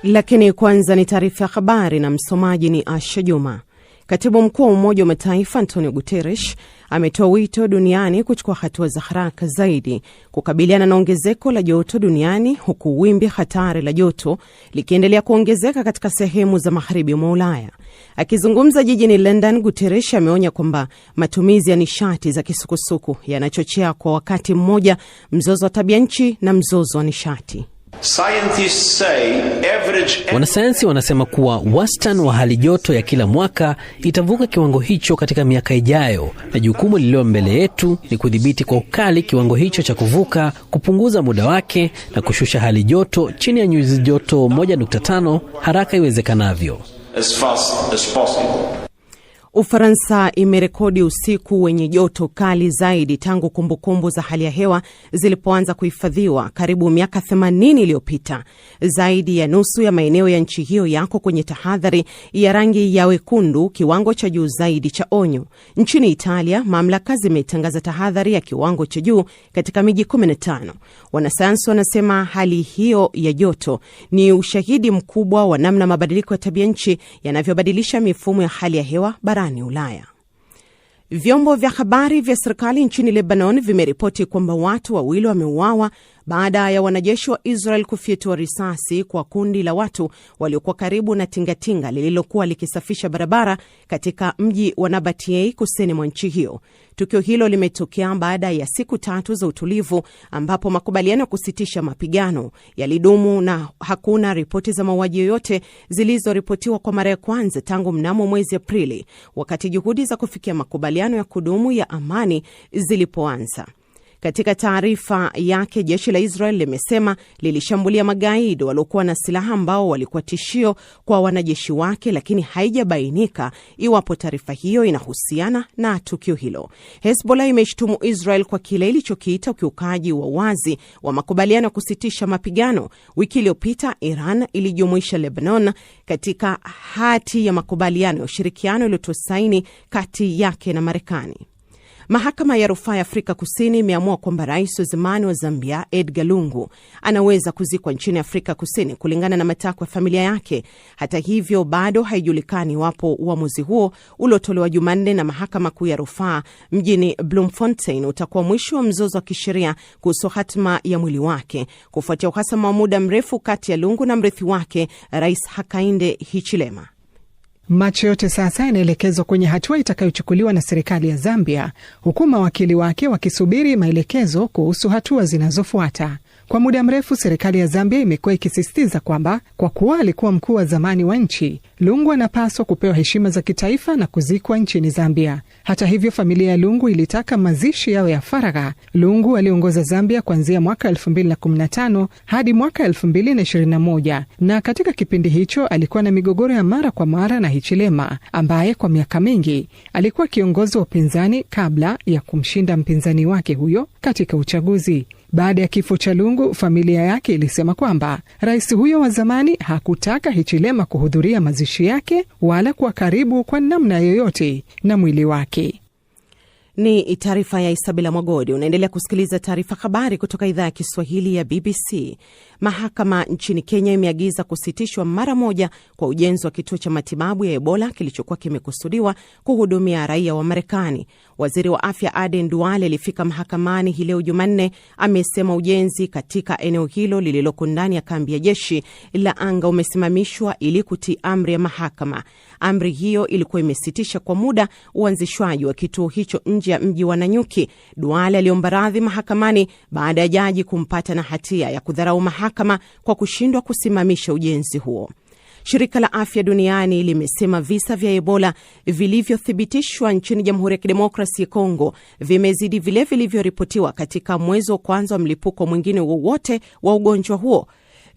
Lakini kwanza ni taarifa ya habari na msomaji ni Asha Juma. Katibu mkuu wa Umoja wa Mataifa Antonio Guterres ametoa wito duniani kuchukua hatua za haraka zaidi kukabiliana na ongezeko la joto duniani, huku wimbi hatari la joto likiendelea kuongezeka katika sehemu za magharibi mwa Ulaya. Akizungumza jijini London, Guterres ameonya kwamba matumizi ya nishati za kisukusuku yanachochea kwa wakati mmoja mzozo wa tabianchi na mzozo wa nishati. Wanasayansi wanasema kuwa wastani wa hali joto ya kila mwaka itavuka kiwango hicho katika miaka ijayo, na jukumu lililo mbele yetu ni kudhibiti kwa ukali kiwango hicho cha kuvuka, kupunguza muda wake na kushusha hali joto chini ya nyuzi joto 1.5 haraka iwezekanavyo. Ufaransa imerekodi usiku wenye joto kali zaidi tangu kumbukumbu za hali ya hewa zilipoanza kuhifadhiwa karibu miaka 80 iliyopita. Zaidi ya nusu ya maeneo ya nchi hiyo yako kwenye tahadhari ya rangi ya wekundu, kiwango cha juu zaidi cha onyo. Nchini Italia, mamlaka zimetangaza tahadhari ya kiwango cha juu katika miji 15. Wanasayansi wanasema hali hiyo ya joto ni ushahidi mkubwa wa namna mabadiliko ya tabianchi yanavyobadilisha mifumo ya hali ya hewa barani Ulaya. Vyombo vya habari vya serikali nchini Lebanon vimeripoti kwamba watu wawili wameuawa baada ya wanajeshi wa Israel kufyatua risasi kwa kundi la watu waliokuwa karibu na tingatinga lililokuwa likisafisha barabara katika mji wa Nabatie kusini mwa nchi hiyo. Tukio hilo limetokea baada ya siku 3 za utulivu ambapo makubaliano ya kusitisha mapigano yalidumu na hakuna ripoti za mauaji yoyote zilizoripotiwa kwa mara ya kwanza tangu mnamo mwezi Aprili, wakati juhudi za kufikia makubaliano ya kudumu ya amani zilipoanza. Katika taarifa yake, jeshi la Israel limesema lilishambulia magaidi waliokuwa na silaha ambao walikuwa tishio kwa wanajeshi wake, lakini haijabainika iwapo taarifa hiyo inahusiana na tukio hilo. Hezbollah imeshtumu Israel kwa kile ilichokiita ukiukaji wa wazi wa makubaliano ya kusitisha mapigano. Wiki iliyopita Iran ilijumuisha Lebanon katika hati ya makubaliano ya ushirikiano iliyotiwa saini kati yake na Marekani. Mahakama ya rufaa ya Afrika Kusini imeamua kwamba rais wa zamani wa Zambia Edgar Lungu anaweza kuzikwa nchini Afrika Kusini kulingana na matakwa ya familia yake. Hata hivyo, bado haijulikani iwapo uamuzi huo uliotolewa Jumanne na mahakama kuu ya rufaa mjini Bloemfontein utakuwa mwisho wa mzozo wa kisheria kuhusu hatima ya mwili wake, kufuatia uhasama wa muda mrefu kati ya Lungu na mrithi wake Rais Hakainde Hichilema. Macho yote sasa yanaelekezwa kwenye hatua itakayochukuliwa na serikali ya Zambia, huku mawakili wake wakisubiri maelekezo kuhusu hatua zinazofuata. Kwa muda mrefu serikali ya Zambia imekuwa ikisisitiza kwamba kwa kuwa alikuwa mkuu wa zamani wa nchi, Lungu anapaswa kupewa heshima za kitaifa na kuzikwa nchini Zambia. Hata hivyo, familia ya Lungu ilitaka mazishi yao ya faragha. Lungu aliongoza Zambia kuanzia mwaka 2015 hadi mwaka 2021, na katika kipindi hicho alikuwa na migogoro ya mara kwa mara na Hichilema ambaye kwa miaka mingi alikuwa kiongozi wa upinzani kabla ya kumshinda mpinzani wake huyo katika uchaguzi. Baada ya kifo cha Lungu, familia yake ilisema kwamba rais huyo wa zamani hakutaka Hichilema kuhudhuria mazishi yake wala kuwa karibu kwa namna yoyote na mwili wake. Ni taarifa ya Isabela Mwagodi. Unaendelea kusikiliza taarifa habari kutoka idhaa ya Kiswahili ya BBC. Mahakama nchini Kenya imeagiza kusitishwa mara moja kwa ujenzi wa kituo cha matibabu ya Ebola kilichokuwa kimekusudiwa kuhudumia raia wa Marekani. Waziri wa afya Aden Duale alifika mahakamani hii leo Jumanne. Amesema ujenzi katika eneo hilo lililoko ndani ya kambi ya jeshi la anga umesimamishwa ili kutii amri ya mahakama. Amri hiyo ilikuwa imesitisha kwa muda uanzishwaji wa kituo hicho nje ya mji wa Nanyuki. Duale aliomba radhi mahakamani baada ya jaji kumpata na hatia ya kudharau mahakama kwa kushindwa kusimamisha ujenzi huo. Shirika la Afya Duniani limesema visa vya Ebola vilivyothibitishwa nchini Jamhuri ya Kidemokrasia ya Kongo vimezidi vile vilivyoripotiwa katika mwezi wa kwanza wa mlipuko mwingine wowote wa ugonjwa huo.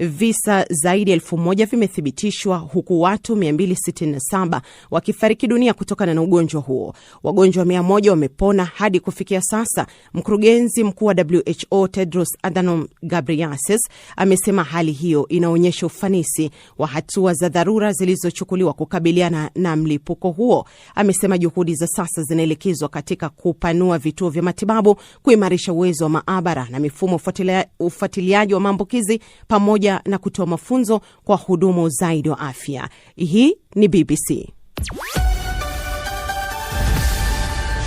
Visa zaidi ya 1000 vimethibitishwa huku watu 267 wakifariki dunia kutokana na ugonjwa huo. Wagonjwa 100 wamepona hadi kufikia sasa. Mkurugenzi mkuu wa WHO Tedros Adhanom Ghebreyesus amesema hali hiyo inaonyesha ufanisi wa hatua za dharura zilizochukuliwa kukabiliana na mlipuko huo. Amesema juhudi za sasa zinaelekezwa katika kupanua vituo vya matibabu, kuimarisha uwezo wa maabara na mifumo ufuatiliaji wa maambukizi pamoja pamoja na kutoa mafunzo kwa hudumu zaidi wa afya. Hii ni BBC.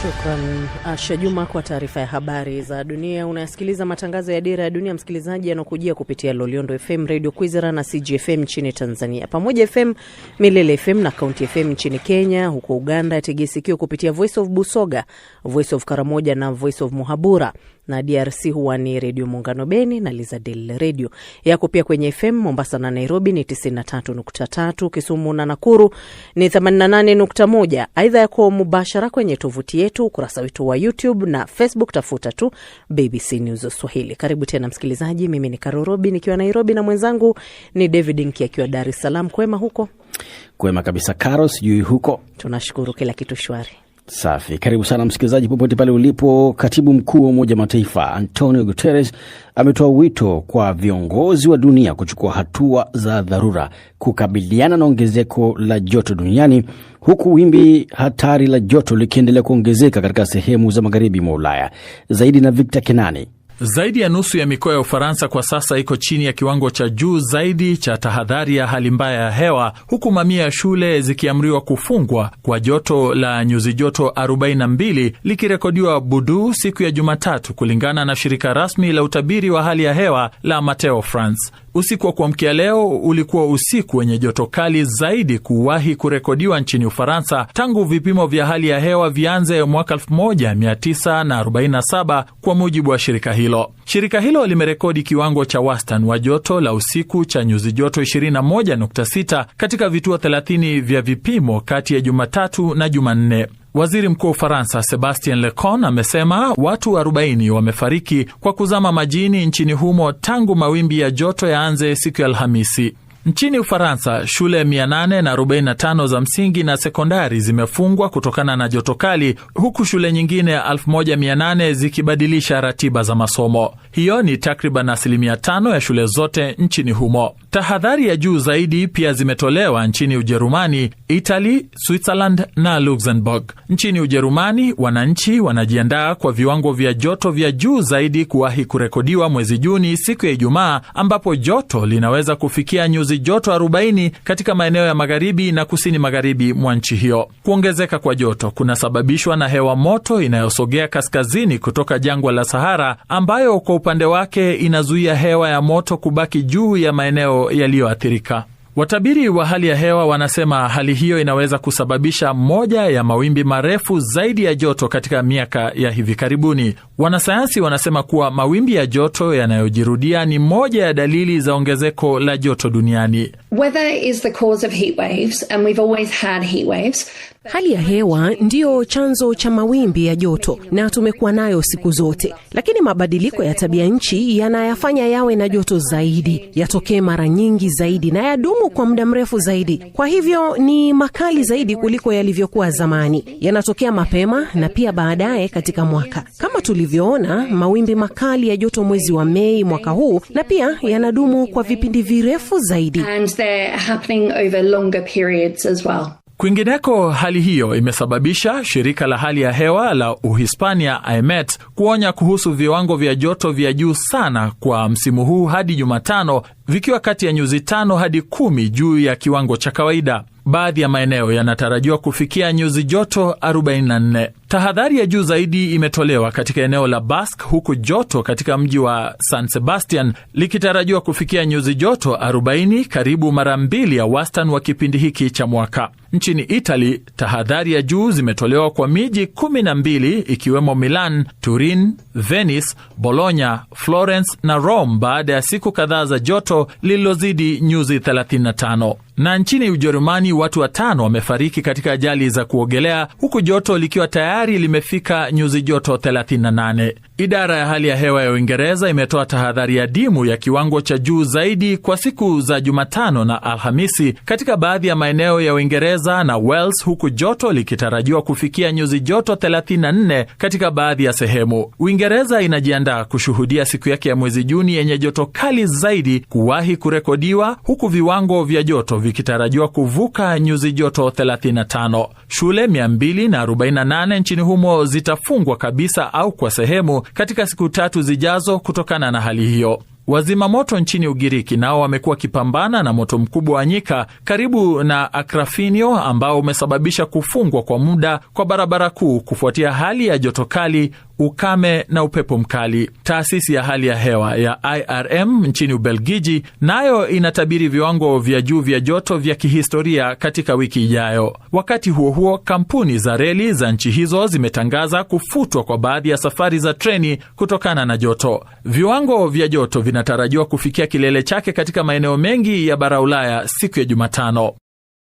Shukran Asha Juma kwa taarifa ya habari za dunia. Unasikiliza matangazo ya Dira ya Dunia, msikilizaji, yanakujia kupitia Loliondo FM, Radio Kwizera na CGFM nchini Tanzania, Pamoja FM, Milele FM na County FM nchini Kenya. Huko Uganda tegesikio kupitia Voice of Busoga, Voice of Karamoja na Voice of Muhabura, na DRC huwa ni Radio Muungano Beni na Lizadel Radio. Yako pia kwenye FM Mombasa na Nairobi ni 93.3, Kisumu na Nakuru ni 88.1. Aidha yako mubashara kwenye tovuti yetu, ukurasa wetu wa YouTube na Facebook, tafuta tu BBC News Swahili. Karibu tena msikilizaji, mimi ni Karorobi nikiwa Nairobi na mwenzangu ni David Nki akiwa Dar es Salaam. Kwema huko? Kwema kabisa Karo, sijui huko. Tunashukuru, kila kitu shwari. Safi. Karibu sana msikilizaji popote pale ulipo. Katibu mkuu wa Umoja Mataifa Antonio Guterres ametoa wito kwa viongozi wa dunia kuchukua hatua za dharura kukabiliana na ongezeko la joto duniani, huku wimbi hatari la joto likiendelea kuongezeka katika sehemu za magharibi mwa Ulaya. Zaidi na Victor Kenani. Zaidi ya nusu ya mikoa ya Ufaransa kwa sasa iko chini ya kiwango cha juu zaidi cha tahadhari ya hali mbaya ya hewa, huku mamia ya shule zikiamriwa kufungwa kwa joto la nyuzi joto 42 likirekodiwa Bordeaux siku ya Jumatatu, kulingana na shirika rasmi la utabiri wa hali ya hewa la Meteo France. Usiku wa kuamkia leo ulikuwa usiku wenye joto kali zaidi kuwahi kurekodiwa nchini Ufaransa tangu vipimo vya hali ya hewa vianze mwaka 1947 kwa mujibu wa shirika hilo. Shirika hilo limerekodi kiwango cha wastani wa joto la usiku cha nyuzi joto 21.6 katika vituo 30 vya vipimo kati ya Jumatatu na Jumanne. Waziri Mkuu wa Ufaransa Sebastien Lecornu amesema watu 40 wamefariki kwa kuzama majini nchini humo tangu mawimbi ya joto yaanze siku ya Alhamisi. Nchini Ufaransa, shule 845 za msingi na sekondari zimefungwa kutokana na joto kali, huku shule nyingine 1800 zikibadilisha ratiba za masomo. Hiyo ni takriban 5% ya shule zote nchini humo. Tahadhari ya juu zaidi pia zimetolewa nchini Ujerumani, Italy, Switzerland na Luxembourg. Nchini Ujerumani, wananchi wanajiandaa kwa viwango vya joto vya juu zaidi kuwahi kurekodiwa mwezi Juni siku ya Ijumaa, ambapo joto linaweza kufikia nyuzi joto 40 katika maeneo ya magharibi na kusini magharibi mwa nchi hiyo. Kuongezeka kwa joto kunasababishwa na hewa moto inayosogea kaskazini kutoka jangwa la Sahara, ambayo kwa upande wake inazuia hewa ya moto kubaki juu ya maeneo yaliyoathirika. Watabiri wa hali ya hewa wanasema hali hiyo inaweza kusababisha moja ya mawimbi marefu zaidi ya joto katika miaka ya hivi karibuni. Wanasayansi wanasema kuwa mawimbi ya joto yanayojirudia ni moja ya dalili za ongezeko la joto duniani. Weather is the cause of heat waves and we've always had heat waves. Hali ya hewa ndiyo chanzo cha mawimbi ya joto na tumekuwa nayo siku zote, lakini mabadiliko ya tabia nchi yanayafanya yawe na joto zaidi, yatokee mara nyingi zaidi na yadumu kwa muda mrefu zaidi. Kwa hivyo ni makali zaidi kuliko yalivyokuwa zamani, yanatokea mapema na pia baadaye katika mwaka, kama tulivyoona mawimbi makali ya joto mwezi wa Mei mwaka huu, na pia yanadumu kwa vipindi virefu zaidi. And they're happening over longer periods as well. Kwingineko, hali hiyo imesababisha shirika la hali ya hewa la Uhispania IMET kuonya kuhusu viwango vya joto vya juu sana kwa msimu huu hadi Jumatano, vikiwa kati ya nyuzi 5 hadi 10 juu ya kiwango cha kawaida. Baadhi ya maeneo yanatarajiwa kufikia nyuzi joto 44. Tahadhari ya juu zaidi imetolewa katika eneo la Basque, huku joto katika mji wa San Sebastian likitarajiwa kufikia nyuzi joto 40, karibu mara 2 ya wastani wa kipindi hiki cha mwaka. Nchini Italy, tahadhari ya juu zimetolewa kwa miji 12 ikiwemo Milan, Turin, Venice, Bologna, Florence na Rome baada ya siku kadhaa za joto lililozidi nyuzi 35. Na nchini Ujerumani watu 5 wamefariki katika ajali za kuogelea, huku joto likiwa tayari limefika nyuzi joto 38. Idara ya hali ya hewa ya Uingereza imetoa tahadhari ya dimu ya kiwango cha juu zaidi kwa siku za Jumatano na Alhamisi katika baadhi ya maeneo ya Uingereza na Wales, huku joto likitarajiwa kufikia nyuzi joto 34 katika baadhi ya sehemu. Uingereza inajiandaa kushuhudia siku yake ya mwezi Juni yenye joto kali zaidi kuwahi kurekodiwa, huku viwango vya joto vikitarajiwa kuvuka nyuzi joto 35. Shule 248 nchini humo zitafungwa kabisa au kwa sehemu katika siku 3 zijazo kutokana na hali hiyo. Wazima moto nchini Ugiriki nao wamekuwa wakipambana na moto mkubwa wa nyika karibu na Akrafinio ambao umesababisha kufungwa kwa muda kwa barabara kuu kufuatia hali ya joto kali, ukame na upepo mkali. Taasisi ya hali ya hewa ya IRM nchini Ubelgiji nayo inatabiri viwango vya juu vya joto vya kihistoria katika wiki ijayo. Wakati huo huo, kampuni za reli za nchi hizo zimetangaza kufutwa kwa baadhi ya safari za treni kutokana na joto. Viwango vya joto vinatarajiwa kufikia kilele chake katika maeneo mengi ya bara Ulaya siku ya Jumatano.